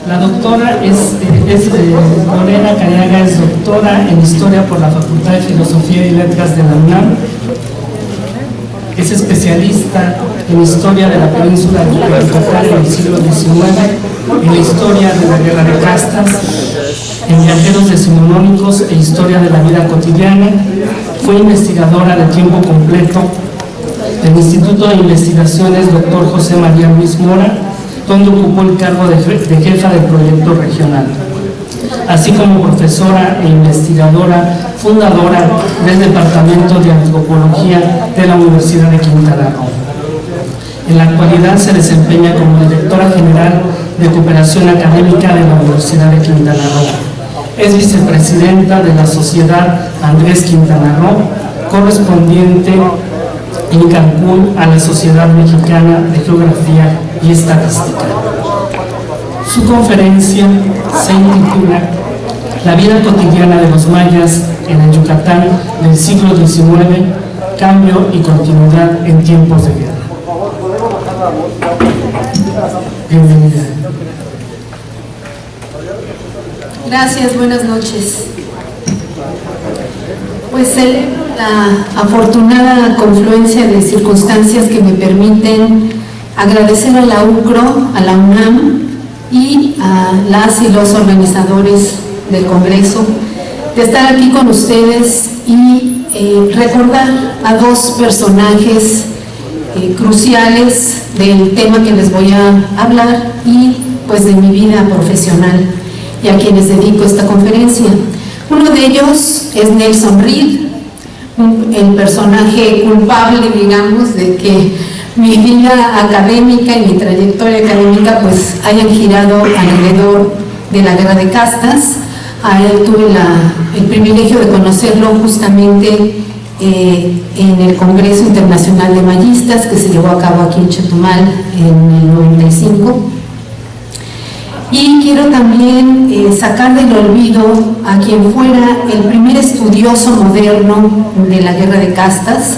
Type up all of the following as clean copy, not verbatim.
La doctora Lorena Careaga es doctora en Historia por la Facultad de Filosofía y Letras de la UNAM. Es especialista en Historia de la Península de Yucatán en el siglo XIX, en la Historia de la Guerra de Castas, en Viajeros Decimonónicos e Historia de la Vida Cotidiana. Fue investigadora de tiempo completo del Instituto de Investigaciones Dr. José María Luis Mora, donde ocupó el cargo de jefa del proyecto regional, así como profesora e investigadora fundadora del Departamento de Antropología de la Universidad de Quintana Roo. En la actualidad se desempeña como directora general de Cooperación Académica de la Universidad de Quintana Roo. Es vicepresidenta de la Sociedad Andrés Quintana Roo, correspondiente en Cancún a la Sociedad Mexicana de Geografía y Estadística. Su conferencia se intitula La vida cotidiana de los mayas en el Yucatán del siglo XIX, cambio y continuidad en tiempos de guerra. Bienvenida. Gracias, buenas noches. Pues celebro la afortunada confluencia de circunstancias que me permiten agradecer a la UCRO, a la UNAM y a las y los organizadores del Congreso de estar aquí con ustedes y recordar a dos personajes cruciales del tema que les voy a hablar y pues de mi vida profesional y a quienes dedico esta conferencia. Uno de ellos es Nelson Reed, el personaje culpable, digamos, de que mi vida académica y mi trayectoria académica pues hayan girado alrededor de la Guerra de Castas. A él tuve el privilegio de conocerlo justamente en el Congreso Internacional de Mayistas que se llevó a cabo aquí en Chetumal en el 95. Y quiero también sacar del olvido a quien fuera el primer estudioso moderno de la Guerra de Castas,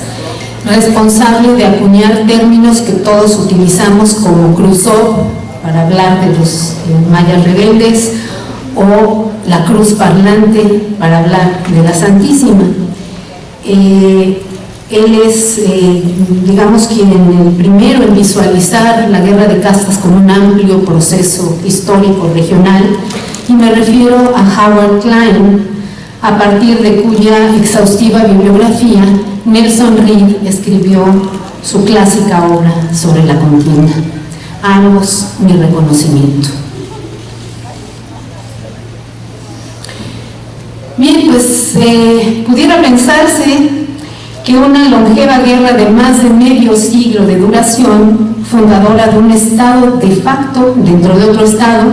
responsable de acuñar términos que todos utilizamos como cruzó para hablar de los mayas rebeldes o la cruz parlante para hablar de la Santísima. Él es, digamos, quien el primero en visualizar la Guerra de Castas como un amplio proceso histórico regional, y me refiero a Howard Klein, a partir de cuya exhaustiva bibliografía Nelson Reed escribió su clásica obra sobre la contienda. A ambos mi reconocimiento. Bien, pues pudiera pensarse que una longeva guerra de más de medio siglo de duración, fundadora de un estado de facto dentro de otro estado,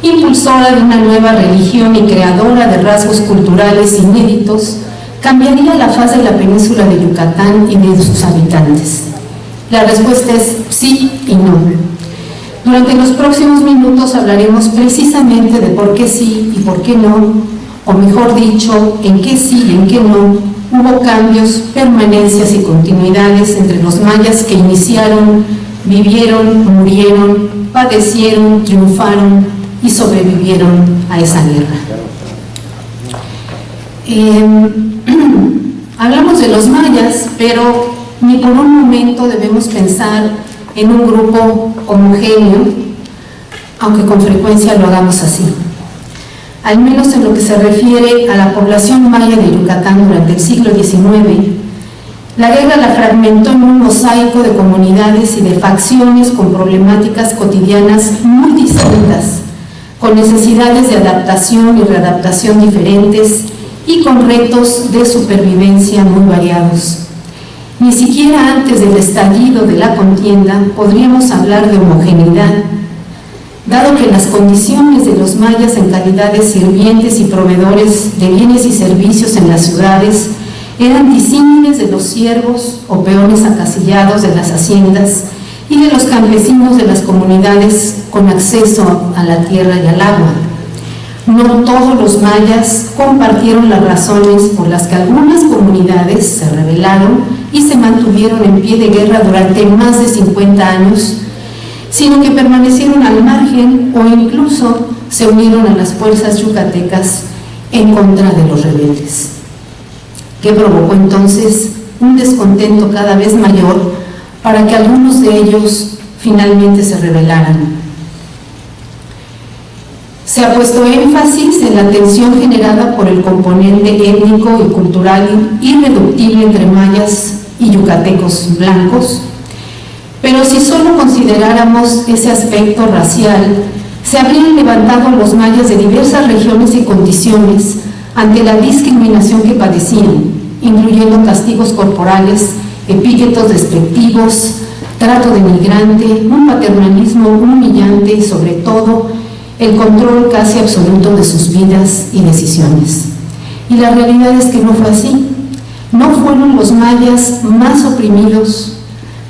impulsora de una nueva religión y creadora de rasgos culturales inéditos, cambiaría la faz de la península de Yucatán y de sus habitantes. La respuesta es sí y no. Durante los próximos minutos hablaremos precisamente de por qué sí y por qué no, o mejor dicho, en qué sí y en qué no hubo cambios, permanencias y continuidades entre los mayas que iniciaron, vivieron, murieron, padecieron, triunfaron y sobrevivieron a esa guerra. Hablamos de los mayas, pero ni por un momento debemos pensar en un grupo homogéneo, aunque con frecuencia lo hagamos así. Al menos en lo que se refiere a la población maya de Yucatán durante el siglo XIX, la guerra la fragmentó en un mosaico de comunidades y de facciones con problemáticas cotidianas muy distintas, con necesidades de adaptación y readaptación diferentes y con retos de supervivencia muy variados. Ni siquiera antes del estallido de la contienda podríamos hablar de homogeneidad, dado que las condiciones de los mayas en calidad de sirvientes y proveedores de bienes y servicios en las ciudades eran disímiles de los siervos o peones acasillados de las haciendas y de los campesinos de las comunidades con acceso a la tierra y al agua. No todos los mayas compartieron las razones por las que algunas comunidades se rebelaron y se mantuvieron en pie de guerra durante más de 50 años, sino que permanecieron al margen o incluso se unieron a las fuerzas yucatecas en contra de los rebeldes, que provocó entonces un descontento cada vez mayor para que algunos de ellos finalmente se rebelaran. Se ha puesto énfasis en la tensión generada por el componente étnico y cultural irreductible entre mayas y yucatecos blancos, pero si solo consideráramos ese aspecto racial, se habrían levantado los mayas de diversas regiones y condiciones ante la discriminación que padecían, incluyendo castigos corporales, epítetos despectivos, trato denigrante, un paternalismo humillante y sobre todo el control casi absoluto de sus vidas y decisiones. Y la realidad es que no fue así. No fueron los mayas más oprimidos,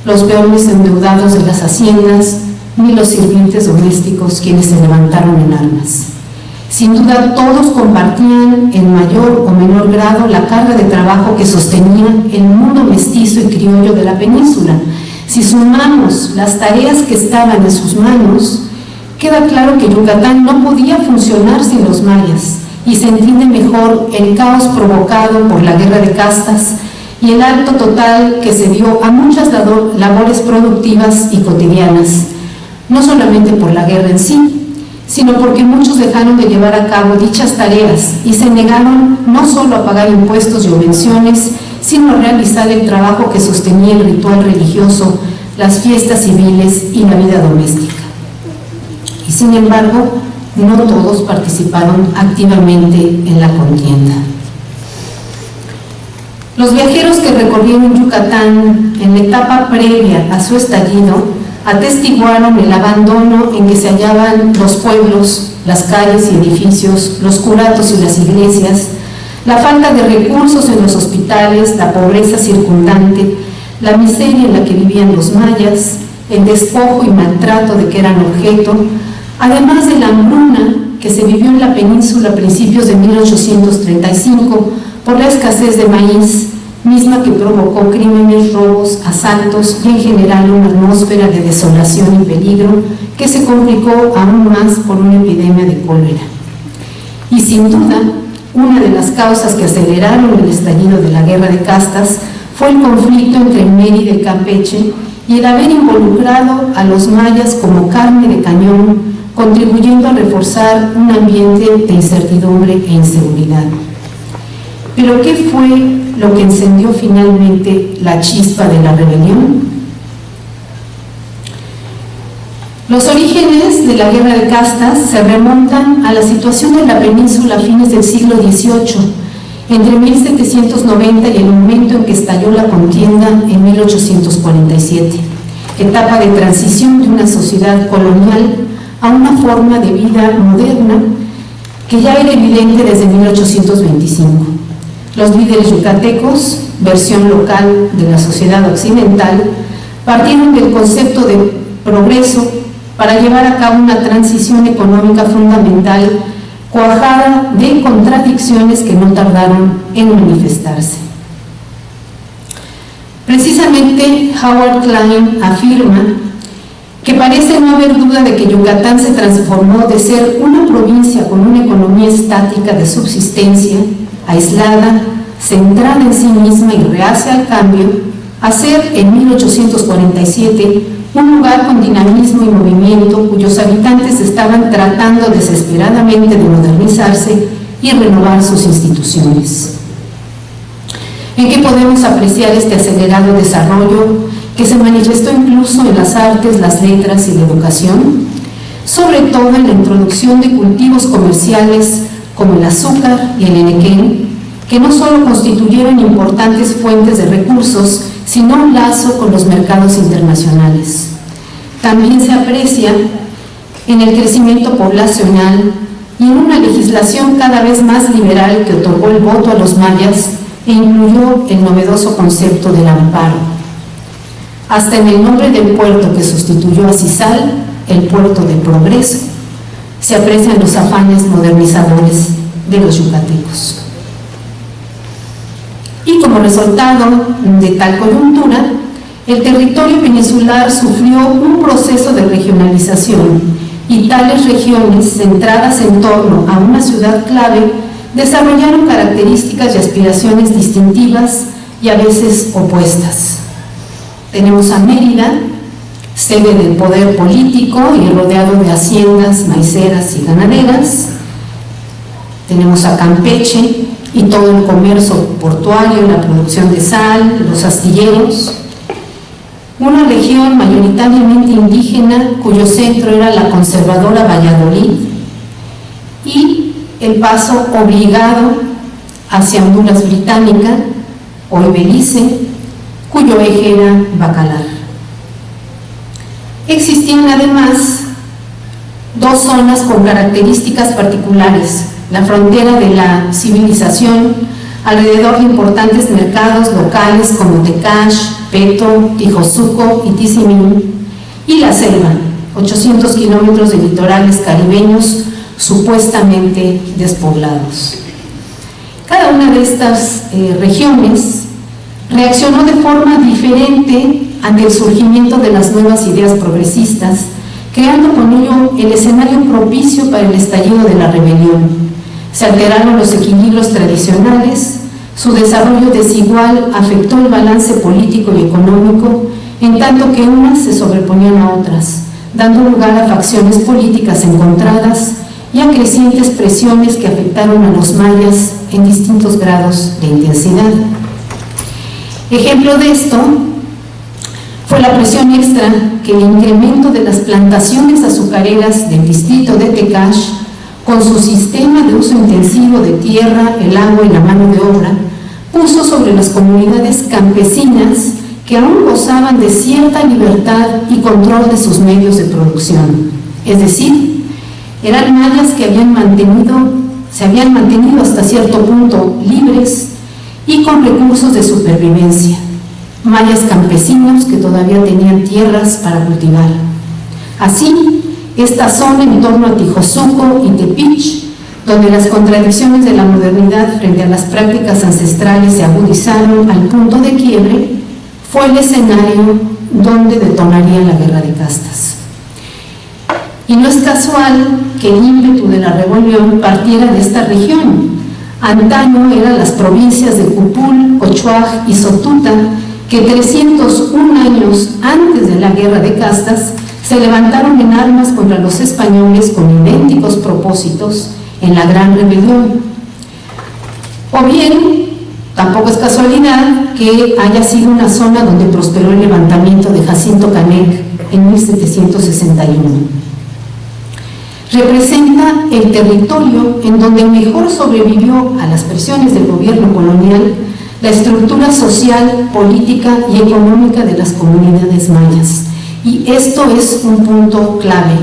los peones endeudados de las haciendas, ni los sirvientes domésticos quienes se levantaron en armas. Sin duda todos compartían en mayor o menor grado la carga de trabajo que sostenía el mundo mestizo y criollo de la península. Si sumamos las tareas que estaban en sus manos, queda claro que Yucatán no podía funcionar sin los mayas, y se entiende mejor el caos provocado por la guerra de castas y el alto total que se dio a muchas labores productivas y cotidianas, no solamente por la guerra en sí, sino porque muchos dejaron de llevar a cabo dichas tareas y se negaron no solo a pagar impuestos y subvenciones, sino a realizar el trabajo que sostenía el ritual religioso, las fiestas civiles y la vida doméstica. Y sin embargo, no todos participaron activamente en la contienda. Los viajeros que recorrieron Yucatán en la etapa previa a su estallido atestiguaron el abandono en que se hallaban los pueblos, las calles y edificios, los curatos y las iglesias, la falta de recursos en los hospitales, la pobreza circundante, la miseria en la que vivían los mayas, el despojo y maltrato de que eran objeto, además de la hambruna que se vivió en la península a principios de 1835 por la escasez de maíz, misma que provocó crímenes, robos, asaltos y en general una atmósfera de desolación y peligro que se complicó aún más por una epidemia de cólera. Y sin duda, una de las causas que aceleraron el estallido de la guerra de castas fue el conflicto entre Mérida y Campeche y el haber involucrado a los mayas como carne de cañón, contribuyendo a reforzar un ambiente de incertidumbre e inseguridad. ¿Pero qué fue lo que encendió finalmente la chispa de la rebelión? Los orígenes de la guerra de castas se remontan a la situación de la península a fines del siglo XVIII, entre 1790 y el momento en que estalló la contienda en 1847, etapa de transición de una sociedad colonial a una forma de vida moderna que ya era evidente desde 1825. Los líderes yucatecos, versión local de la sociedad occidental, partieron del concepto de progreso para llevar a cabo una transición económica fundamental cuajada de contradicciones que no tardaron en manifestarse. Precisamente Howard Klein afirma que parece no haber duda de que Yucatán se transformó de ser una provincia con una economía estática de subsistencia, aislada, centrada en sí misma y reacia al cambio, a ser en 1847 un lugar con dinamismo y movimiento cuyos habitantes estaban tratando desesperadamente de modernizarse y renovar sus instituciones. ¿En qué podemos apreciar este acelerado desarrollo que se manifestó incluso en las artes, las letras y la educación? Sobre todo en la introducción de cultivos comerciales como el azúcar y el enequén, que no solo constituyeron importantes fuentes de recursos, sino un lazo con los mercados internacionales. También se aprecia en el crecimiento poblacional y en una legislación cada vez más liberal que otorgó el voto a los mayas e incluyó el novedoso concepto del amparo. Hasta en el nombre del puerto que sustituyó a Cizal, el puerto de Progreso, se aprecian los afanes modernizadores de los yucatecos. Y como resultado de tal coyuntura, el territorio peninsular sufrió un proceso de regionalización y tales regiones centradas en torno a una ciudad clave desarrollaron características y aspiraciones distintivas y a veces opuestas. Tenemos a Mérida, sede del poder político y rodeado de haciendas maiceras y ganaderas. Tenemos a Campeche y todo el comercio portuario, la producción de sal, los astilleros. Una región mayoritariamente indígena cuyo centro era la conservadora Valladolid, y el paso obligado hacia Honduras Británica, hoy Belice, cuyo eje era Bacalar. Existían además dos zonas con características particulares: la frontera de la civilización, alrededor de importantes mercados locales como Tecash, Peto, Tijosuco y Tizimín, y la selva, 800 kilómetros de litorales caribeños supuestamente despoblados. Cada una de estas regiones reaccionó de forma diferente ante el surgimiento de las nuevas ideas progresistas, creando con ello el escenario propicio para el estallido de la rebelión. Se alteraron los equilibrios tradicionales, su desarrollo desigual afectó el balance político y económico, en tanto que unas se sobreponían a otras, dando lugar a facciones políticas encontradas y a crecientes presiones que afectaron a los mayas en distintos grados de intensidad. Ejemplo de esto fue la presión extra que el incremento de las plantaciones azucareras del distrito de Tecash, con su sistema de uso intensivo de tierra, el agua y la mano de obra, puso sobre las comunidades campesinas que aún gozaban de cierta libertad y control de sus medios de producción. Es decir, eran mayas que se habían mantenido hasta cierto punto libres y con recursos de supervivencia. Mayas campesinos que todavía tenían tierras para cultivar. Así, esta zona en torno a Tijosuco y Tepich, donde las contradicciones de la modernidad frente a las prácticas ancestrales se agudizaron al punto de quiebre, fue el escenario donde detonaría la guerra de castas. Y no es casual que el ímpetu de la rebelión partiera de esta región. Antaño eran las provincias de Cupul, Ochoaj y Sotuta, que 301 años antes de la guerra de castas se levantaron en armas contra los españoles con idénticos propósitos en la Gran Rebelión. O bien, tampoco es casualidad que haya sido una zona donde prosperó el levantamiento de Jacinto Canec en 1761. Representa el territorio en donde mejor sobrevivió a las presiones del gobierno colonial la estructura social, política y económica de las comunidades mayas. Y esto es un punto clave.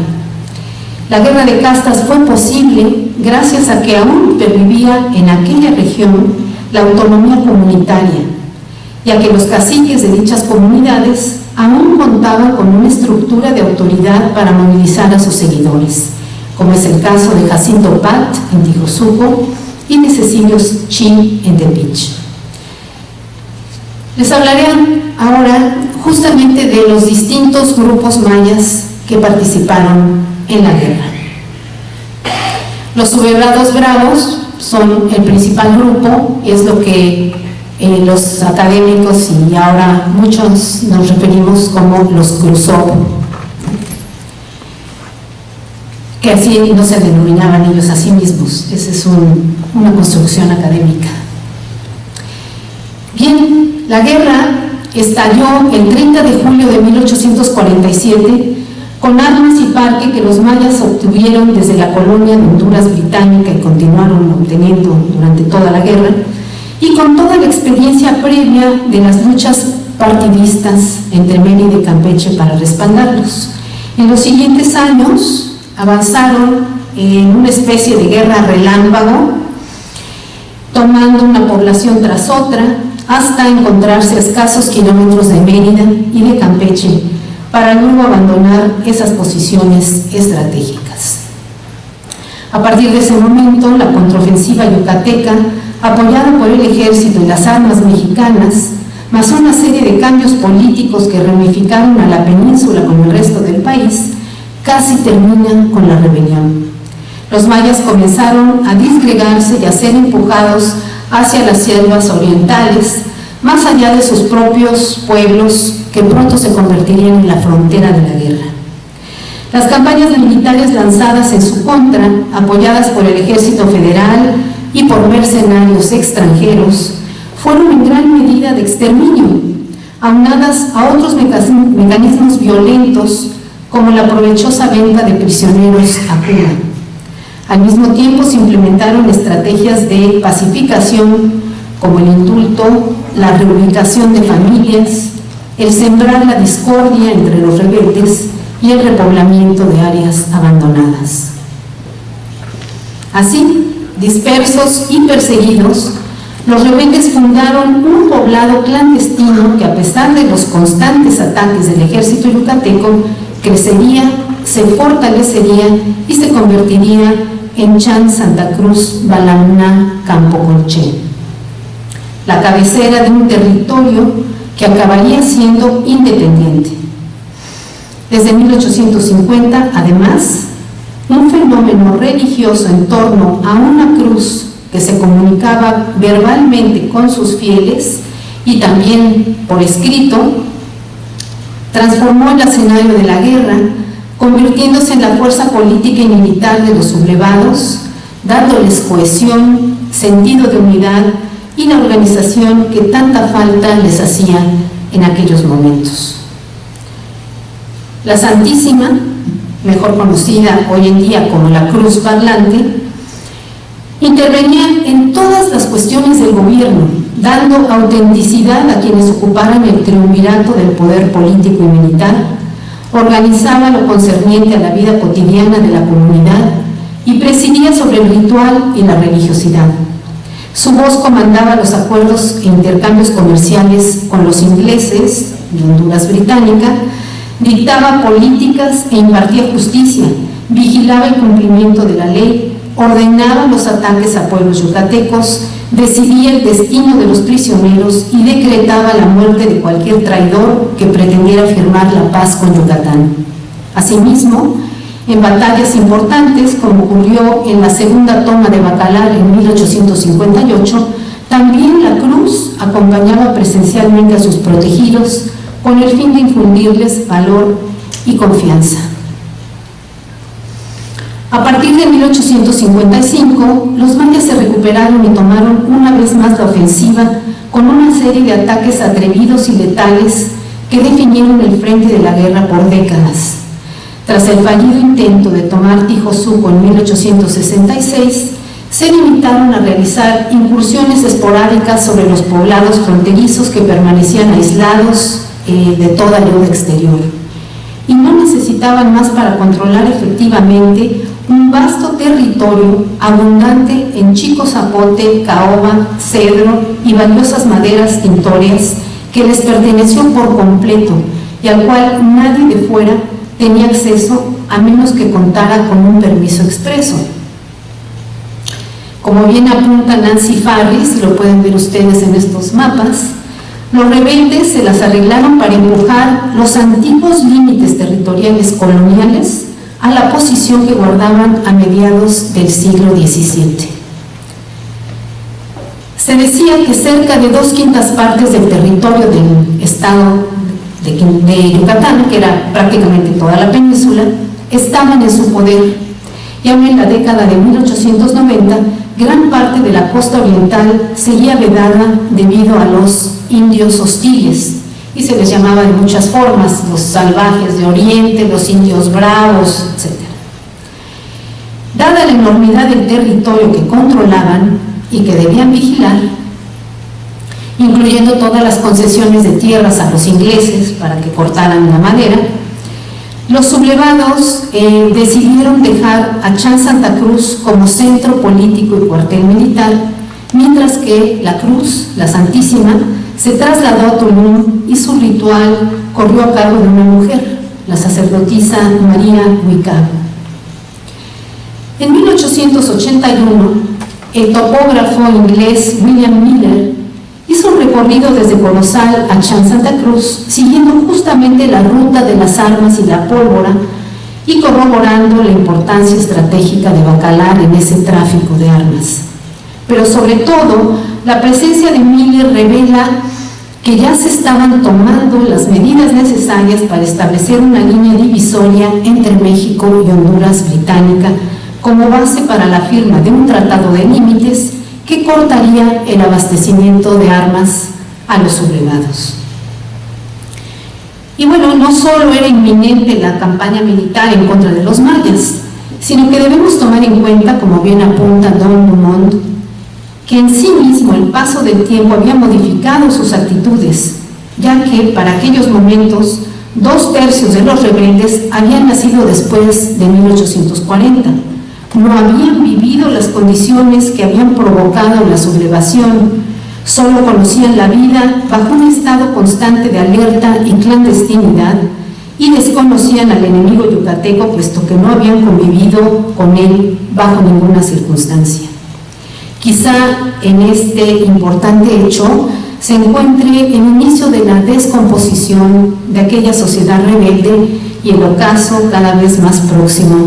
La guerra de castas fue posible gracias a que aún pervivía en aquella región la autonomía comunitaria, y a que los caciques de dichas comunidades aún contaban con una estructura de autoridad para movilizar a sus seguidores, como es el caso de Jacinto Pat en Tijosuco y de Cecilio Chi en Tepich. Les hablaré ahora justamente de los distintos grupos mayas que participaron en la guerra. Los sublevados bravos son el principal grupo, es lo que los académicos y ahora muchos nos referimos como los Krusov, que así no se denominaban ellos a sí mismos. Esa es una construcción académica. Bien, la guerra estalló el 30 de julio de 1847 con armas y parque que los mayas obtuvieron desde la colonia de Honduras Británica y continuaron obteniendo durante toda la guerra, y con toda la experiencia previa de las luchas partidistas entre Mérida y Campeche para respaldarlos. En los siguientes años avanzaron en una especie de guerra relámpago, tomando una población tras otra, hasta encontrarse a escasos kilómetros de Mérida y de Campeche, para luego abandonar esas posiciones estratégicas. A partir de ese momento, la contraofensiva yucateca, apoyada por el ejército y las armas mexicanas, más una serie de cambios políticos que reunificaron a la península con el resto del país, casi terminan con la rebelión. Los mayas comenzaron a disgregarse y a ser empujados hacia las selvas orientales, más allá de sus propios pueblos, que pronto se convertirían en la frontera de la guerra. Las campañas militares lanzadas en su contra, apoyadas por el ejército federal y por mercenarios extranjeros, fueron en gran medida de exterminio, aunadas a otros mecanismos violentos como la provechosa venta de prisioneros a Cuba. Al mismo tiempo se implementaron estrategias de pacificación como el indulto, la reubicación de familias, el sembrar la discordia entre los rebeldes y el repoblamiento de áreas abandonadas. Así, dispersos y perseguidos, los rebeldes fundaron un poblado clandestino que, a pesar de los constantes ataques del ejército yucateco, crecería, se fortalecería y se convertiría en Chan Santa Cruz Balamná Campo Colché, la cabecera de un territorio que acabaría siendo independiente. Desde 1850, además, un fenómeno religioso en torno a una cruz que se comunicaba verbalmente con sus fieles y también por escrito, transformó el escenario de la guerra, convirtiéndose en la fuerza política y militar de los sublevados, dándoles cohesión, sentido de unidad y la organización que tanta falta les hacía en aquellos momentos. La Santísima, mejor conocida hoy en día como la Cruz Parlante, intervenía en todas las cuestiones del gobierno, dando autenticidad a quienes ocuparan el triunvirato del poder político y militar, organizaba lo concerniente a la vida cotidiana de la comunidad y presidía sobre el ritual y la religiosidad. Su voz comandaba los acuerdos e intercambios comerciales con los ingleses de Honduras Británica, dictaba políticas e impartía justicia, vigilaba el cumplimiento de la ley, ordenaba los ataques a pueblos yucatecos, decidía el destino de los prisioneros y decretaba la muerte de cualquier traidor que pretendiera firmar la paz con Yucatán. Asimismo, en batallas importantes, como ocurrió en la segunda toma de Bacalar en 1858, también la Cruz acompañaba presencialmente a sus protegidos con el fin de infundirles valor y confianza. A partir de 1855, los mayas se recuperaron y tomaron una vez más la ofensiva con una serie de ataques atrevidos y letales que definieron el frente de la guerra por décadas. Tras el fallido intento de tomar Tijosuco en 1866, se limitaron a realizar incursiones esporádicas sobre los poblados fronterizos que permanecían aislados de toda ayuda exterior. Y no necesitaban más para controlar efectivamente un vasto territorio abundante en chico zapote, caoba, cedro y valiosas maderas tintorias que les perteneció por completo y al cual nadie de fuera tenía acceso a menos que contara con un permiso expreso. Como bien apunta Nancy Farris, lo pueden ver ustedes en estos mapas, los rebeldes se las arreglaron para empujar los antiguos límites territoriales coloniales a la posición que guardaban a mediados del siglo XVII. Se decía que cerca de 2/5 partes del territorio del estado de Yucatán, que era prácticamente toda la península, estaban en su poder, y aún en la década de 1890, gran parte de la costa oriental seguía vedada debido a los indios hostiles, y se les llamaba de muchas formas, los salvajes de Oriente, los indios bravos, etc. Dada la enormidad del territorio que controlaban y que debían vigilar, incluyendo todas las concesiones de tierras a los ingleses para que cortaran la madera, los sublevados decidieron dejar a Chan Santa Cruz como centro político y cuartel militar, mientras que la Cruz, la Santísima, se trasladó a Tulum y su ritual corrió a cargo de una mujer, la sacerdotisa María Huicá. En 1881, el topógrafo inglés William Miller Hizo un recorrido desde Corozal a Chan Santa Cruz, siguiendo justamente la ruta de las armas y la pólvora y corroborando la importancia estratégica de Bacalar en ese tráfico de armas. Pero sobre todo, la presencia de Miller revela que ya se estaban tomando las medidas necesarias para establecer una línea divisoria entre México y Honduras británica como base para la firma de un tratado de límites que cortaría el abastecimiento de armas a los sublevados. Y bueno, no solo era inminente la campaña militar en contra de los mayas, sino que debemos tomar en cuenta, como bien apunta Don Dumont, que en sí mismo el paso del tiempo había modificado sus actitudes, ya que para aquellos momentos 2/3 de los rebeldes habían nacido después de 1840. No habían vivido las condiciones que habían provocado la sublevación, solo conocían la vida bajo un estado constante de alerta y clandestinidad y desconocían al enemigo yucateco, puesto que no habían convivido con él bajo ninguna circunstancia. Quizá en este importante hecho se encuentre el inicio de la descomposición de aquella sociedad rebelde y el ocaso cada vez más próximo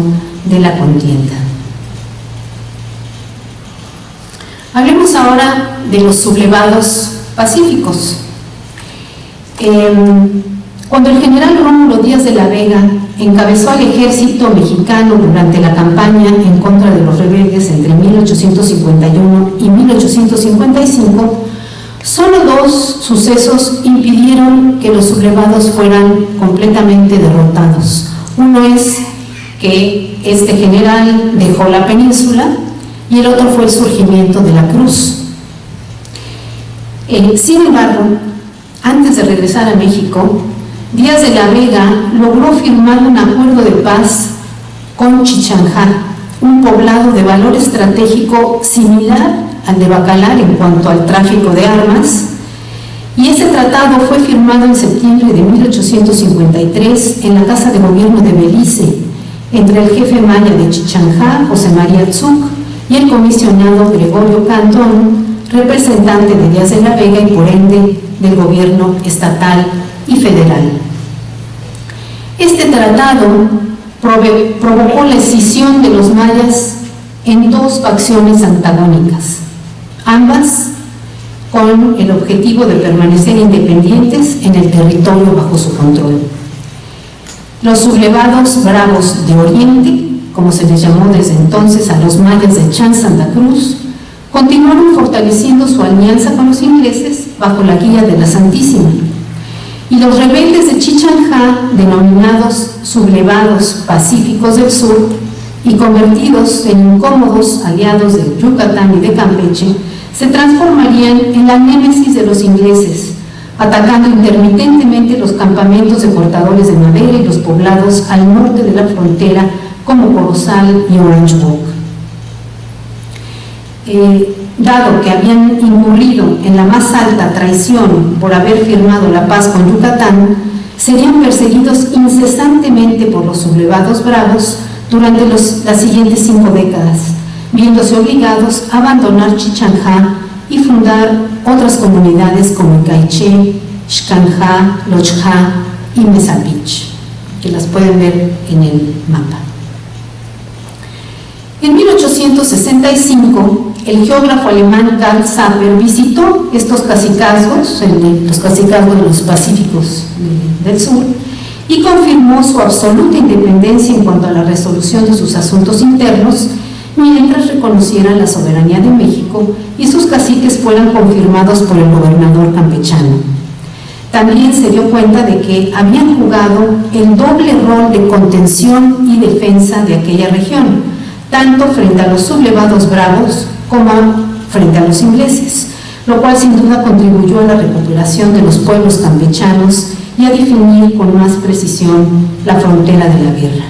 de la contienda. Hablemos ahora de los sublevados pacíficos. Cuando el general Rómulo Díaz de la Vega encabezó al ejército mexicano durante la campaña en contra de los rebeldes entre 1851 y 1855, solo 2 sucesos impidieron que los sublevados fueran completamente derrotados. Uno es que este general dejó la península y el otro fue el surgimiento de la Cruz. Sin embargo, antes de regresar a México, Díaz de la Vega logró firmar un acuerdo de paz con Chichanjá, un poblado de valor estratégico similar al de Bacalar en cuanto al tráfico de armas, y ese tratado fue firmado en septiembre de 1853 en la Casa de Gobierno de Belice, entre el jefe maya de Chichanjá, José María Tzuc, y el comisionado Gregorio Cantón, representante de Díaz de la Vega y por ende del gobierno estatal y federal. Este tratado provocó la escisión de los mayas en 2 facciones antagónicas, ambas con el objetivo de permanecer independientes en el territorio bajo su control. Los sublevados bravos de Oriente, como se les llamó desde entonces a los mayas de Chan Santa Cruz, continuaron fortaleciendo su alianza con los ingleses bajo la guía de la Santísima. Y los rebeldes de Chichanjá, denominados sublevados pacíficos del sur y convertidos en incómodos aliados de Yucatán y de Campeche, se transformarían en la némesis de los ingleses, atacando intermitentemente los campamentos de cortadores de madera y los poblados al norte de la frontera como Corozal y Orange Walk. Dado que habían incurrido en la más alta traición por haber firmado la paz con Yucatán, serían perseguidos incesantemente por los sublevados bravos durante las siguientes 5 décadas, viéndose obligados a abandonar Chichanjá y fundar otras comunidades como Caiché, Xcanjá, Lochjá y Mesapich, que las pueden ver en el mapa. En 1865, el geógrafo alemán Karl Sapper visitó estos cacicazgos, los cacicazgos de los Pacíficos del Sur, y confirmó su absoluta independencia en cuanto a la resolución de sus asuntos internos, mientras reconocieran la soberanía de México y sus caciques fueran confirmados por el gobernador campechano. También se dio cuenta de que habían jugado el doble rol de contención y defensa de aquella región, tanto frente a los sublevados bravos como frente a los ingleses, lo cual sin duda contribuyó a la recuperación de los pueblos campechanos y a definir con más precisión la frontera de la guerra.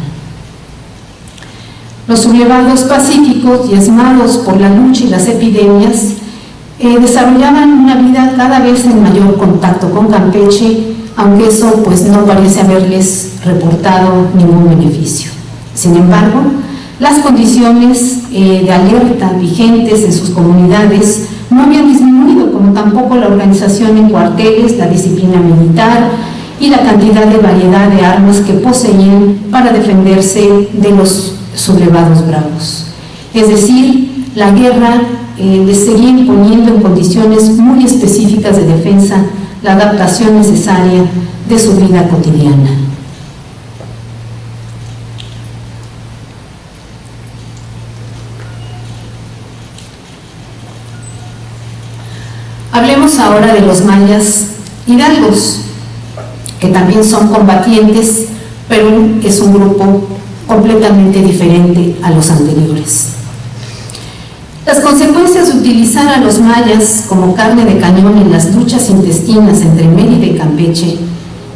Los sublevados pacíficos, diezmados por la lucha y las epidemias, desarrollaban una vida cada vez en mayor contacto con Campeche, aunque eso pues no parece haberles reportado ningún beneficio. Sin embargo, las condiciones de alerta vigentes en sus comunidades no habían disminuido, como tampoco la organización en cuarteles, la disciplina militar y la cantidad de variedad de armas que poseían para defenderse de los sublevados bravos. Es decir, la guerra les seguía imponiendo en condiciones muy específicas de defensa la adaptación necesaria de su vida cotidiana. Hablemos ahora de los mayas hidalgos, que también son combatientes, pero es un grupo completamente diferente a los anteriores. Las consecuencias de utilizar a los mayas como carne de cañón en las luchas intestinas entre Mérida y Campeche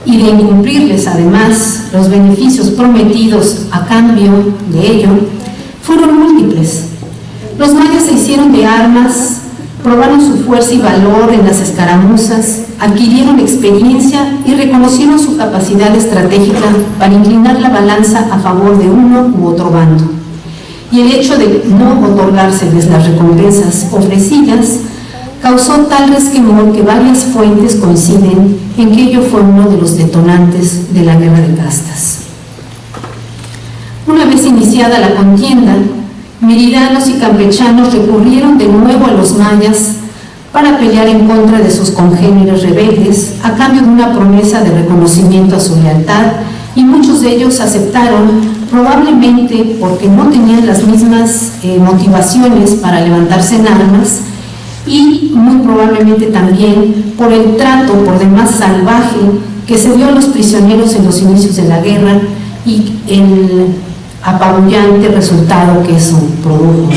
y de incumplirles además los beneficios prometidos a cambio de ello fueron múltiples. Los mayas se hicieron de armas, probaron su fuerza y valor en las escaramuzas, adquirieron experiencia y reconocieron su capacidad estratégica para inclinar la balanza a favor de uno u otro bando. Y el hecho de no otorgárseles las recompensas ofrecidas causó tal resquemor que varias fuentes coinciden en que ello fue uno de los detonantes de la guerra de castas. Una vez iniciada la contienda, meridanos y campechanos recurrieron de nuevo a los mayas para pelear en contra de sus congéneres rebeldes a cambio de una promesa de reconocimiento a su lealtad, y muchos de ellos aceptaron, probablemente porque no tenían las mismas motivaciones para levantarse en armas, y muy probablemente también por el trato por demás salvaje que se dio a los prisioneros en los inicios de la guerra y el apabullante resultado que eso produjo.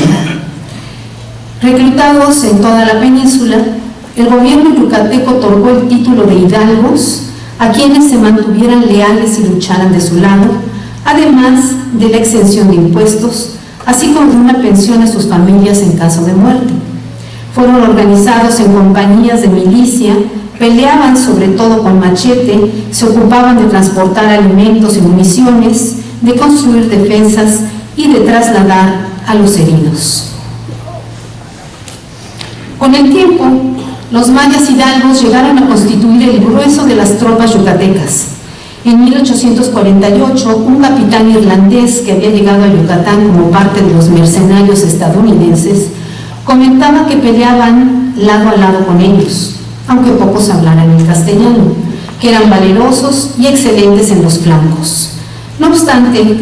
Reclutados en toda la península, el gobierno yucateco otorgó el título de hidalgos a quienes se mantuvieran leales y lucharan de su lado, además de la exención de impuestos, así como de una pensión a sus familias en caso de muerte. Fueron organizados en compañías de milicia, peleaban sobre todo con machete, se ocupaban de transportar alimentos y municiones, de construir defensas y de trasladar a los heridos. Con el tiempo, los mayas hidalgos llegaron a constituir el grueso de las tropas yucatecas. En 1848, un capitán irlandés que había llegado a Yucatán como parte de los mercenarios estadounidenses comentaba que peleaban lado a lado con ellos, aunque pocos hablaran el castellano, que eran valerosos y excelentes en los flancos. No obstante,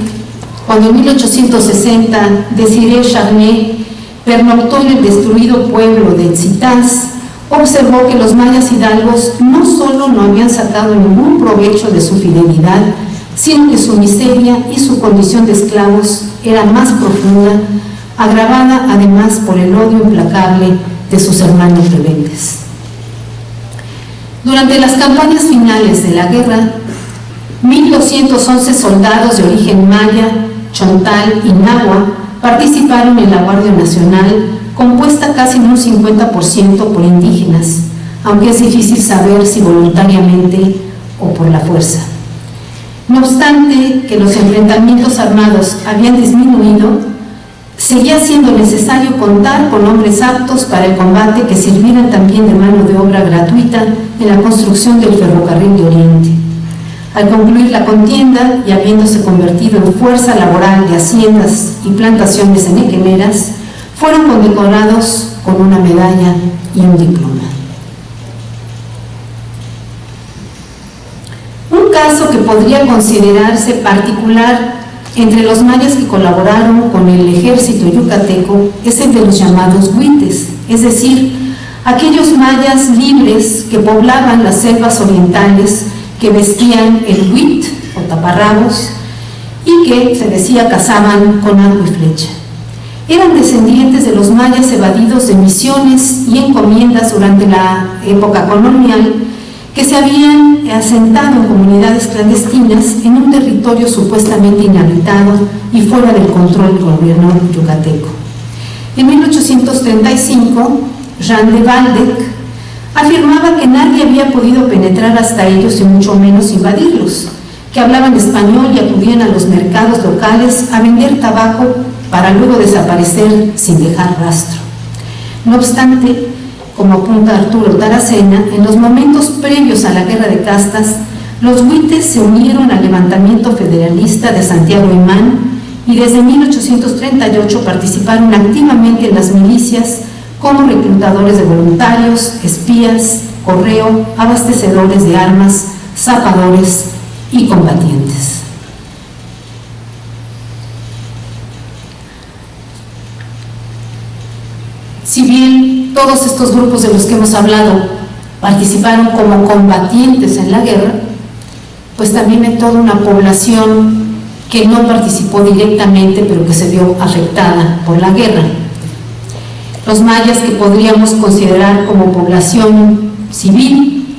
cuando en 1860 Desiré Charnay pernoctó en el destruido pueblo de Tzitaz, observó que los mayas hidalgos no solo no habían sacado ningún provecho de su fidelidad, sino que su miseria y su condición de esclavos era más profunda, agravada además por el odio implacable de sus hermanos rebeldes. Durante las campañas finales de la guerra, 1.211 soldados de origen maya, chontal y náhua participaron en la Guardia Nacional, compuesta casi en un 50% por indígenas, aunque es difícil saber si voluntariamente o por la fuerza. No obstante que los enfrentamientos armados habían disminuido, seguía siendo necesario contar con hombres aptos para el combate que sirvieran también de mano de obra gratuita en la construcción del ferrocarril de Oriente. Al concluir la contienda y habiéndose convertido en fuerza laboral de haciendas y plantaciones enequeneras, fueron condecorados con una medalla y un diploma. Un caso que podría considerarse particular entre los mayas que colaboraron con el ejército yucateco es el de los llamados huites, es decir, aquellos mayas libres que poblaban las selvas orientales, que vestían el huit o taparrabos y que, se decía, cazaban con arco y flecha. Eran descendientes de los mayas evadidos de misiones y encomiendas durante la época colonial, que se habían asentado en comunidades clandestinas en un territorio supuestamente inhabitado y fuera del control del gobierno yucateco. En 1835, Jean de Waldeck afirmaba que nadie había podido penetrar hasta ellos y mucho menos invadirlos, que hablaban español y acudían a los mercados locales a vender tabaco para luego desaparecer sin dejar rastro. No obstante, como apunta Arturo Taracena, en los momentos previos a la Guerra de Castas, los huites se unieron al levantamiento federalista de Santiago Imán y desde 1838 participaron activamente en las milicias como reclutadores de voluntarios, espías, correo, abastecedores de armas, zapadores y combatientes. Si bien todos estos grupos de los que hemos hablado participaron como combatientes en la guerra, pues también hay toda una población que no participó directamente, pero que se vio afectada por la guerra. Los mayas, que podríamos considerar como población civil,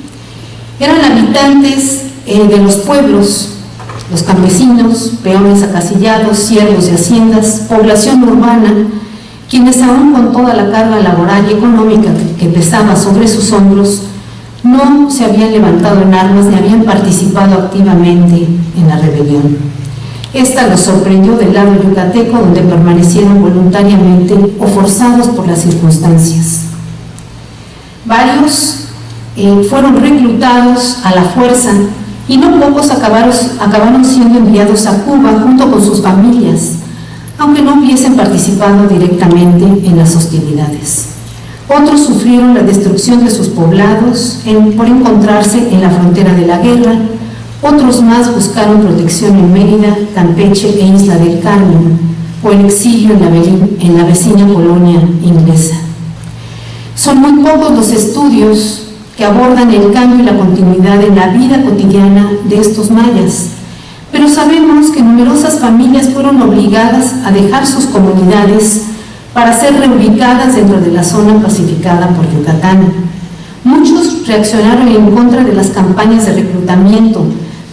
eran habitantes de los pueblos, los campesinos, peones acasillados, siervos de haciendas, población urbana, quienes aún con toda la carga laboral y económica que pesaba sobre sus hombros, no se habían levantado en armas ni habían participado activamente en la rebelión. Esta los sorprendió del lado yucateco, donde permanecieron voluntariamente o forzados por las circunstancias. Varios fueron reclutados a la fuerza y no pocos acabaron siendo enviados a Cuba junto con sus familias, aunque no hubiesen participado directamente en las hostilidades. Otros sufrieron la destrucción de sus poblados por encontrarse en la frontera de la guerra. Otros más buscaron protección en Mérida, Campeche e Isla del Carmen, o el exilio en la vecina colonia inglesa. Son muy pocos los estudios que abordan el cambio y la continuidad en la vida cotidiana de estos mayas, pero sabemos que numerosas familias fueron obligadas a dejar sus comunidades para ser reubicadas dentro de la zona pacificada por Yucatán. Muchos reaccionaron en contra de las campañas de reclutamiento,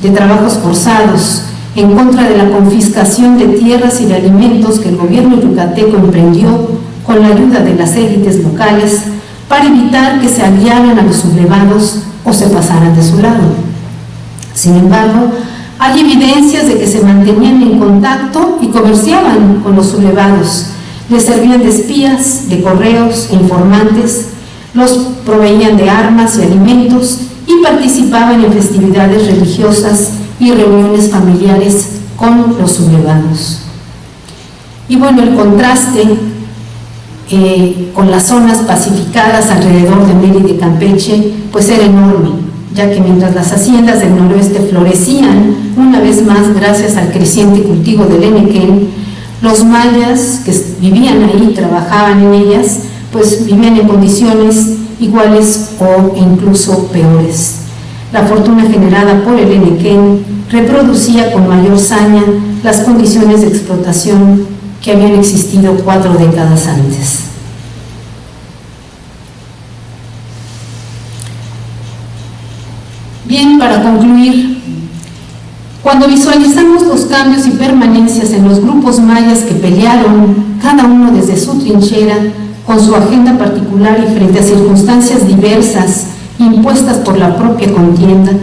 de trabajos forzados, en contra de la confiscación de tierras y de alimentos que el gobierno yucateco emprendió con la ayuda de las élites locales para evitar que se aliaran a los sublevados o se pasaran de su lado. Sin embargo, hay evidencias de que se mantenían en contacto y comerciaban con los sublevados, les servían de espías, de correos e informantes, los proveían de armas y alimentos y participaban en festividades religiosas y reuniones familiares con los sublevados. Y bueno, el contraste con las zonas pacificadas alrededor de Mérida y Campeche pues era enorme, ya que mientras las haciendas del noroeste florecían una vez más gracias al creciente cultivo del henequén, los mayas que vivían ahí y trabajaban en ellas pues vivían en condiciones iguales o incluso peores. La fortuna generada por el henequén reproducía con mayor saña las condiciones de explotación que habían existido 4 décadas antes. Bien, para concluir, cuando visualizamos los cambios y permanencias en los grupos mayas que pelearon, cada uno desde su trinchera, con su agenda particular y frente a circunstancias diversas impuestas por la propia contienda,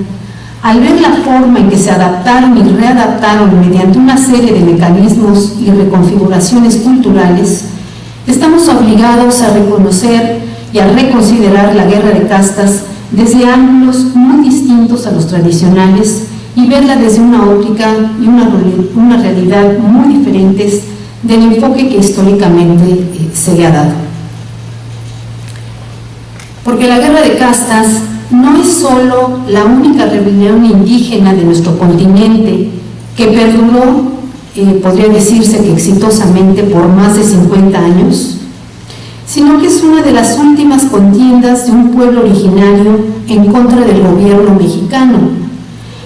al ver la forma en que se adaptaron y readaptaron mediante una serie de mecanismos y reconfiguraciones culturales, estamos obligados a reconocer y a reconsiderar la guerra de castas desde ángulos muy distintos a los tradicionales y verla desde una óptica y una realidad muy diferentes del enfoque que históricamente se le ha dado. Porque la guerra de castas no es solo la única rebelión indígena de nuestro continente que perduró, podría decirse que exitosamente, por más de 50 años, sino que es una de las últimas contiendas de un pueblo originario en contra del gobierno mexicano,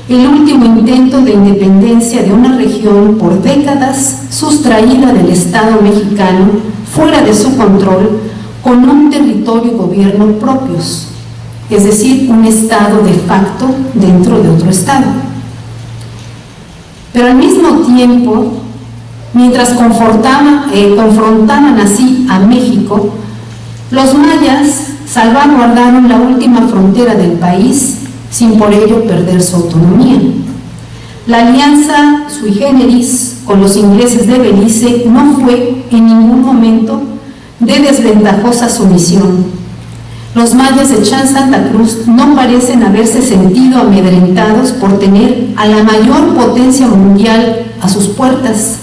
el último intento de independencia de una región por décadas sustraída del Estado mexicano, fuera de su control, con un territorio y gobierno propios, es decir, un Estado de facto dentro de otro Estado. Pero al mismo tiempo, mientras confrontaban así a México, los mayas salvaguardaron la última frontera del país sin por ello perder su autonomía. La alianza sui generis con los ingleses de Belice no fue en ningún momento de desventajosa sumisión. Los mayas de Chan Santa Cruz no parecen haberse sentido amedrentados por tener a la mayor potencia mundial a sus puertas,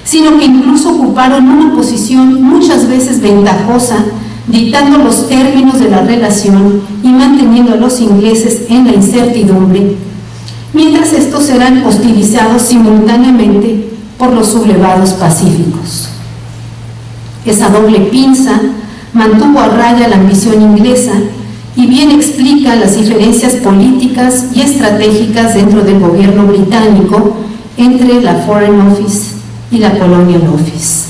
sino que incluso ocuparon una posición muchas veces ventajosa, dictando los términos de la relación y manteniendo a los ingleses en la incertidumbre, mientras estos eran hostilizados simultáneamente por los sublevados pacíficos. Esa doble pinza mantuvo a raya la ambición inglesa y bien explica las diferencias políticas y estratégicas dentro del gobierno británico entre la Foreign Office y la Colonial Office.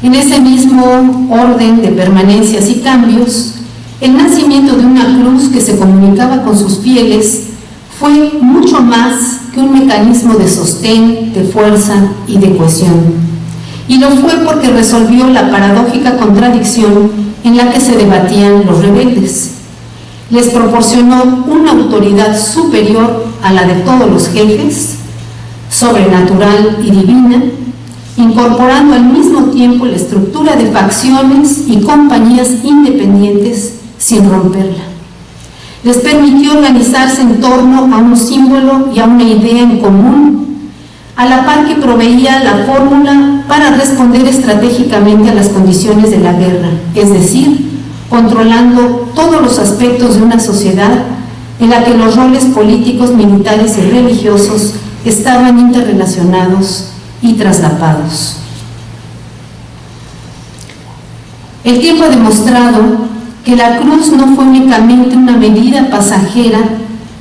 En ese mismo orden de permanencias y cambios, el nacimiento de una cruz que se comunicaba con sus fieles fue mucho más que un mecanismo de sostén, de fuerza y de cohesión. Y lo fue porque resolvió la paradójica contradicción en la que se debatían los rebeldes. Les proporcionó una autoridad superior a la de todos los jefes, sobrenatural y divina, incorporando al mismo tiempo la estructura de facciones y compañías independientes sin romperla. Les permitió organizarse en torno a un símbolo y a una idea en común, a la par que proveía la fórmula para responder estratégicamente a las condiciones de la guerra, es decir, controlando todos los aspectos de una sociedad en la que los roles políticos, militares y religiosos estaban interrelacionados y traslapados. El tiempo ha demostrado que la cruz no fue únicamente una medida pasajera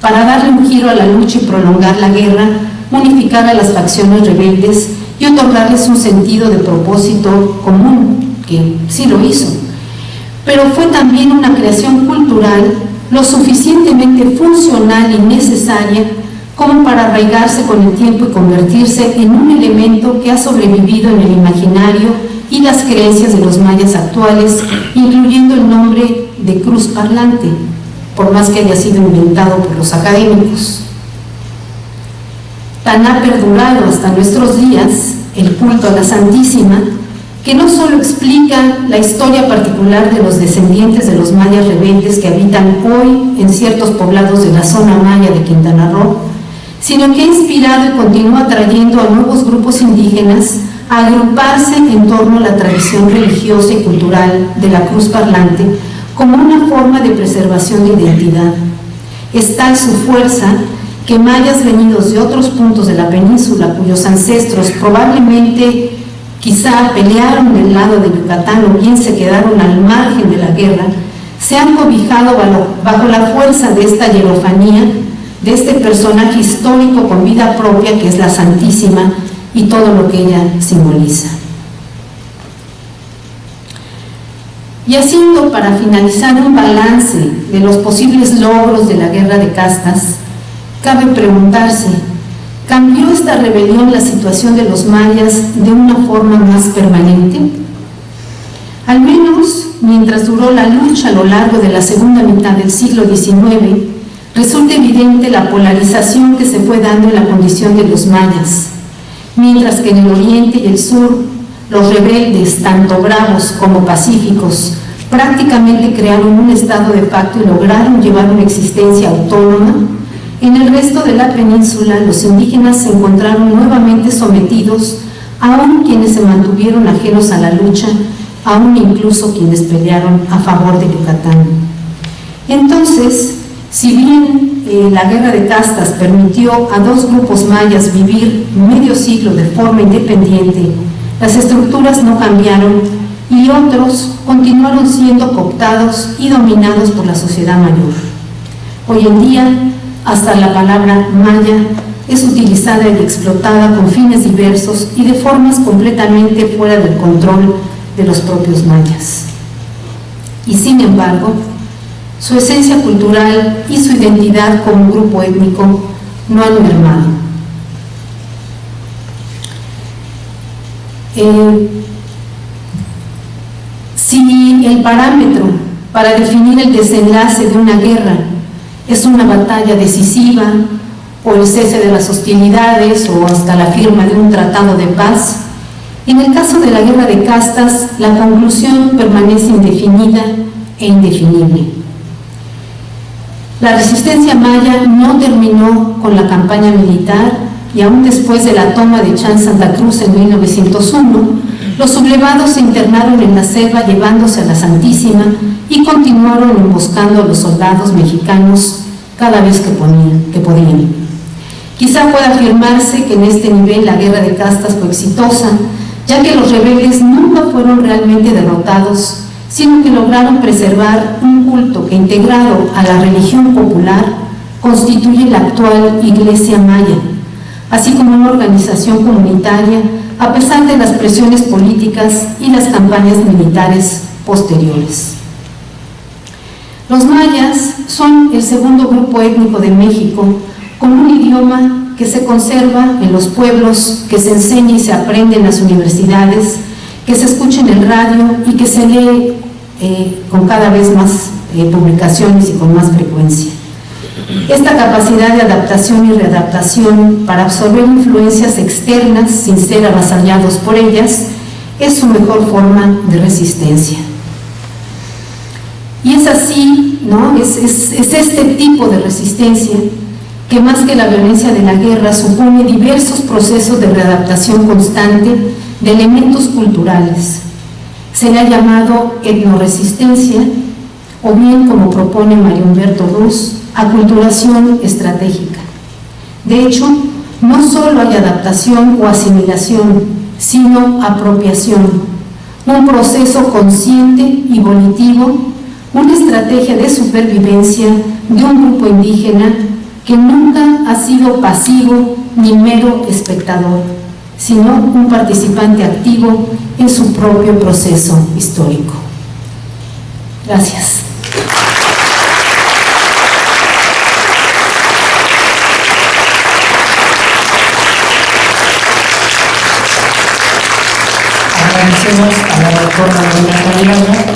para darle un giro a la lucha y prolongar la guerra, unificar a las facciones rebeldes y otorgarles un sentido de propósito común, que sí lo hizo, pero fue también una creación cultural lo suficientemente funcional y necesaria como para arraigarse con el tiempo y convertirse en un elemento que ha sobrevivido en el imaginario y las creencias de los mayas actuales, incluyendo el nombre de cruz parlante, por más que haya sido inventado por los académicos. Tan ha perdurado hasta nuestros días el culto a la Santísima, que no solo explica la historia particular de los descendientes de los mayas rebeldes que habitan hoy en ciertos poblados de la zona maya de Quintana Roo, sino que ha inspirado y continúa atrayendo a nuevos grupos indígenas a agruparse en torno a la tradición religiosa y cultural de la cruz parlante como una forma de preservación de identidad. Es tal su fuerza que mayas venidos de otros puntos de la península, cuyos ancestros probablemente quizá pelearon del lado de Yucatán o bien se quedaron al margen de la guerra, se han cobijado bajo la fuerza de esta hierofanía, de este personaje histórico con vida propia que es la Santísima y todo lo que ella simboliza. Y haciendo para finalizar un balance de los posibles logros de la guerra de castas, cabe preguntarse, ¿cambió esta rebelión la situación de los mayas de una forma más permanente? Al menos mientras duró la lucha a lo largo de la segunda mitad del siglo XIX, resulta evidente la polarización que se fue dando en la condición de los mayas, mientras que en el oriente y el sur, los rebeldes, tanto bravos como pacíficos, prácticamente crearon un estado de facto y lograron llevar una existencia autónoma. En el resto de la península, los indígenas se encontraron nuevamente sometidos, aún quienes se mantuvieron ajenos a la lucha, aún incluso quienes pelearon a favor de Yucatán. Entonces, si bien la guerra de castas permitió a dos grupos mayas vivir medio siglo de forma independiente, las estructuras no cambiaron y otros continuaron siendo cooptados y dominados por la sociedad mayor. Hoy en día, hasta la palabra maya es utilizada y explotada con fines diversos y de formas completamente fuera del control de los propios mayas. Y sin embargo, su esencia cultural y su identidad como grupo étnico no han mermado. Si el parámetro para definir el desenlace de una guerra es una batalla decisiva o el cese de las hostilidades o hasta la firma de un tratado de paz, En el caso de la guerra de castas, la conclusión permanece indefinida e indefinible. La resistencia maya no terminó con la campaña militar y aún después de la toma de Chan Santa Cruz en 1901, los sublevados se internaron en la selva llevándose a la Santísima y continuaron emboscando a los soldados mexicanos cada vez que podían. Quizá pueda afirmarse que en este nivel la guerra de castas fue exitosa, ya que los rebeldes nunca fueron realmente derrotados, sino que lograron preservar un culto que, integrado a la religión popular, constituye la actual Iglesia Maya, así como una organización comunitaria, a pesar de las presiones políticas y las campañas militares posteriores. Los mayas son el segundo grupo étnico de México, con un idioma que se conserva en los pueblos, que se enseña y se aprende en las universidades, que se escucha en el radio y que se lee con cada vez más publicaciones y con más frecuencia. Esta capacidad de adaptación y readaptación para absorber influencias externas sin ser avasallados por ellas es su mejor forma de resistencia. Y es así, ¿no? Es este tipo de resistencia que, más que la violencia de la guerra, supone diversos procesos de readaptación constante de elementos culturales. Se le ha llamado etnoresistencia, o bien, como propone Mario Humberto Ruz, aculturación estratégica. De hecho, no solo hay adaptación o asimilación, sino apropiación, un proceso consciente y volitivo, una estrategia de supervivencia de un grupo indígena que nunca ha sido pasivo ni mero espectador, sino un participante activo en su propio proceso histórico. Gracias. Agradecemos a la doctora Lorena Caridad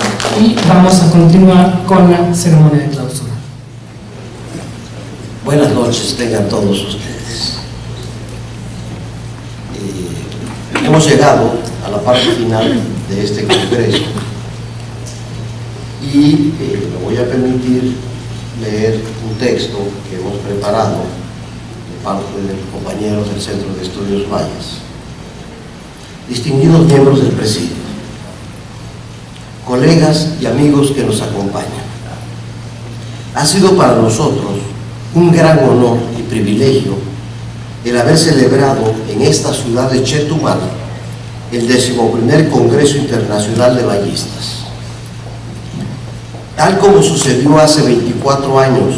y vamos a continuar con la ceremonia de clausura. Buenas noches tengan todos ustedes. Hemos llegado a la parte final de este congreso y me voy a permitir leer un texto que hemos preparado de parte de los compañeros del Centro de Estudios Mayas. Distinguidos miembros del presidio, colegas y amigos que nos acompañan, ha sido para nosotros un gran honor y privilegio el haber celebrado en esta ciudad de Chetumal el 11º Congreso Internacional de Mayistas. Tal como sucedió hace 24 años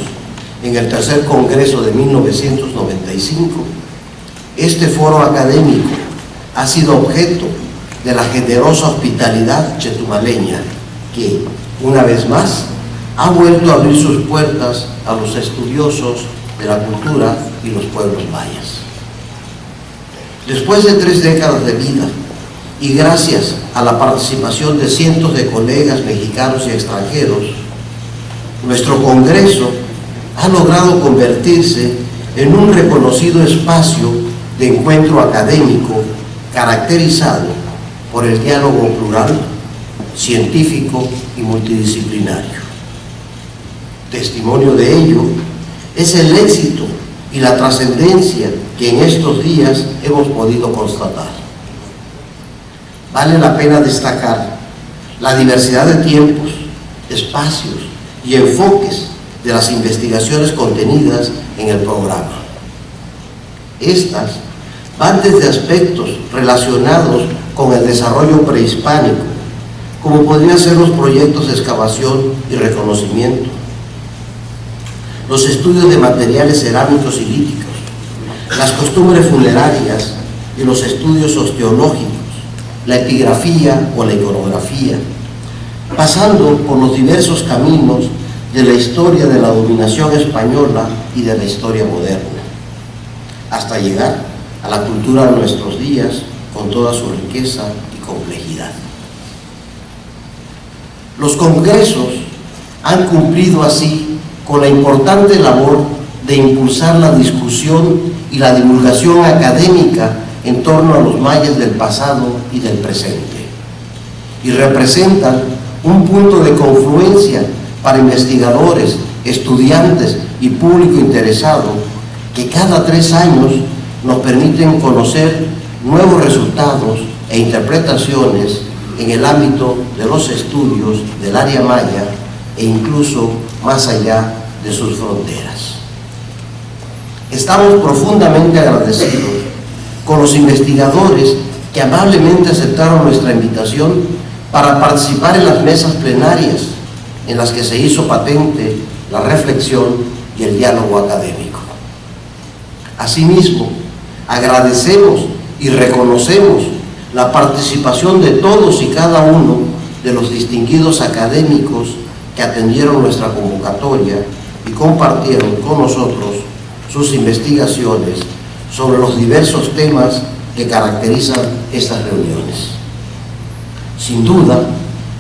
en el tercer Congreso de 1995, este foro académico ha sido objeto de la generosa hospitalidad chetumaleña que, una vez más, ha vuelto a abrir sus puertas a los estudiosos de la cultura y los pueblos mayas. Después de 3 décadas de vida y gracias a la participación de cientos de colegas mexicanos y extranjeros, nuestro Congreso ha logrado convertirse en un reconocido espacio de encuentro académico caracterizado por el diálogo plural, científico y multidisciplinario. Testimonio de ello es el éxito y la trascendencia que en estos días hemos podido constatar. Vale la pena destacar la diversidad de tiempos, espacios y enfoques de las investigaciones contenidas en el programa. Estas van desde aspectos relacionados con el desarrollo prehispánico, como podrían ser los proyectos de excavación y reconocimiento, los estudios de materiales cerámicos y líticos, las costumbres funerarias y los estudios osteológicos, la epigrafía o la iconografía, pasando por los diversos caminos de la historia de la dominación española y de la historia moderna, hasta llegar a la cultura de nuestros días con toda su riqueza y complejidad. Los congresos han cumplido así con la importante labor de impulsar la discusión y la divulgación académica en torno a los mayas del pasado y del presente, y representan un punto de confluencia para investigadores, estudiantes y público interesado que cada 3 años nos permiten conocer nuevos resultados e interpretaciones en el ámbito de los estudios del área maya e incluso más allá de sus fronteras. Estamos profundamente agradecidos con los investigadores que amablemente aceptaron nuestra invitación para participar en las mesas plenarias en las que se hizo patente la reflexión y el diálogo académico. Asimismo, agradecemos y reconocemos la participación de todos y cada uno de los distinguidos académicos que atendieron nuestra convocatoria y compartieron con nosotros sus investigaciones sobre los diversos temas que caracterizan estas reuniones. Sin duda,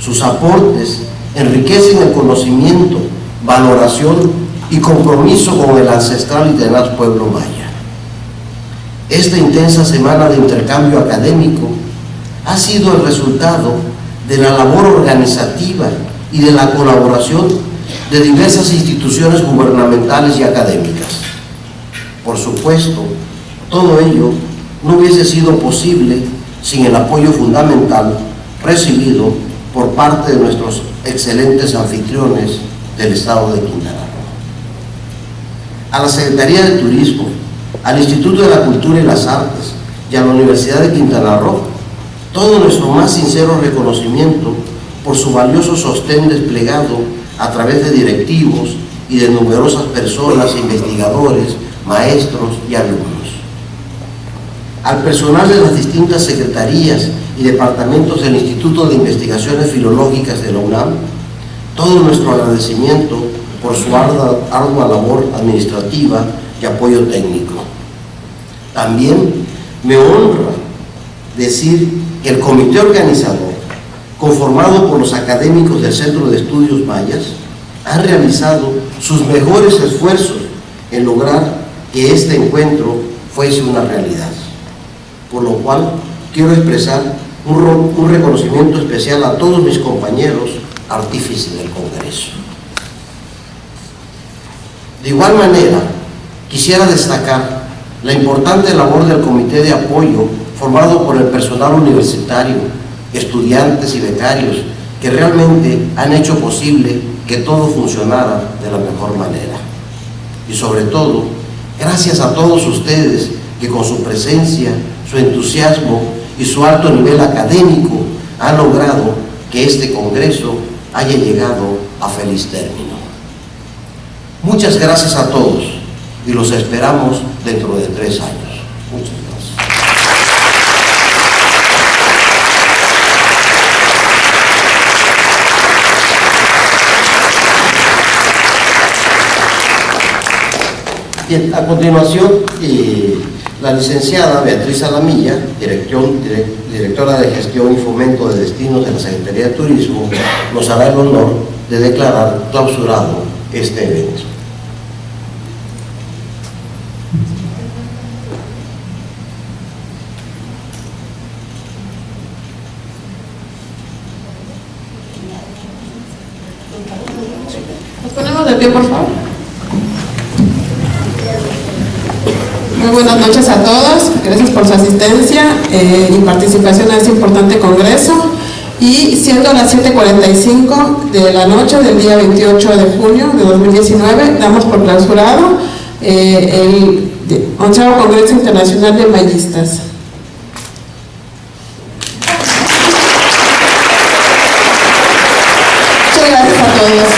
sus aportes enriquecen el conocimiento, valoración y compromiso con el ancestral y tenaz pueblo maya. Esta intensa semana de intercambio académico ha sido el resultado de la labor organizativa y de la colaboración de diversas instituciones gubernamentales y académicas. Por supuesto, todo ello no hubiese sido posible sin el apoyo fundamental recibido por parte de nuestros excelentes anfitriones del Estado de Quintana Roo. A la Secretaría de Turismo, al Instituto de la Cultura y las Artes y a la Universidad de Quintana Roo, todo nuestro más sincero reconocimiento por su valioso sostén desplegado a través de directivos y de numerosas personas, investigadores, maestros y alumnos. Al personal de las distintas secretarías y departamentos del Instituto de Investigaciones Filológicas de la UNAM, todo nuestro agradecimiento por su ardua labor administrativa y apoyo técnico. También me honra decir que el comité organizador, conformado por los académicos del Centro de Estudios Mayas, han realizado sus mejores esfuerzos en lograr que este encuentro fuese una realidad, por lo cual quiero expresar un reconocimiento especial a todos mis compañeros artífices del Congreso. De igual manera, quisiera destacar la importante labor del Comité de Apoyo formado por el personal universitario, estudiantes y becarios que realmente han hecho posible que todo funcionara de la mejor manera. Y sobre todo, gracias a todos ustedes que con su presencia, su entusiasmo y su alto nivel académico han logrado que este Congreso haya llegado a feliz término. Muchas gracias a todos y los esperamos dentro de 3 años. Muchas gracias. Bien, a continuación, la licenciada Beatriz Alamilla, directora de Gestión y Fomento de Destinos de la Secretaría de Turismo, nos hará el honor de declarar clausurado este evento. Nos ponemos de pie, por favor. Muy buenas noches a todos, gracias por su asistencia y participación en este importante congreso. Y siendo las 7:45 de la noche del día 28 de junio de 2019, damos por clausurado el 11º Congreso Internacional de Mayistas. Muchas gracias a todos.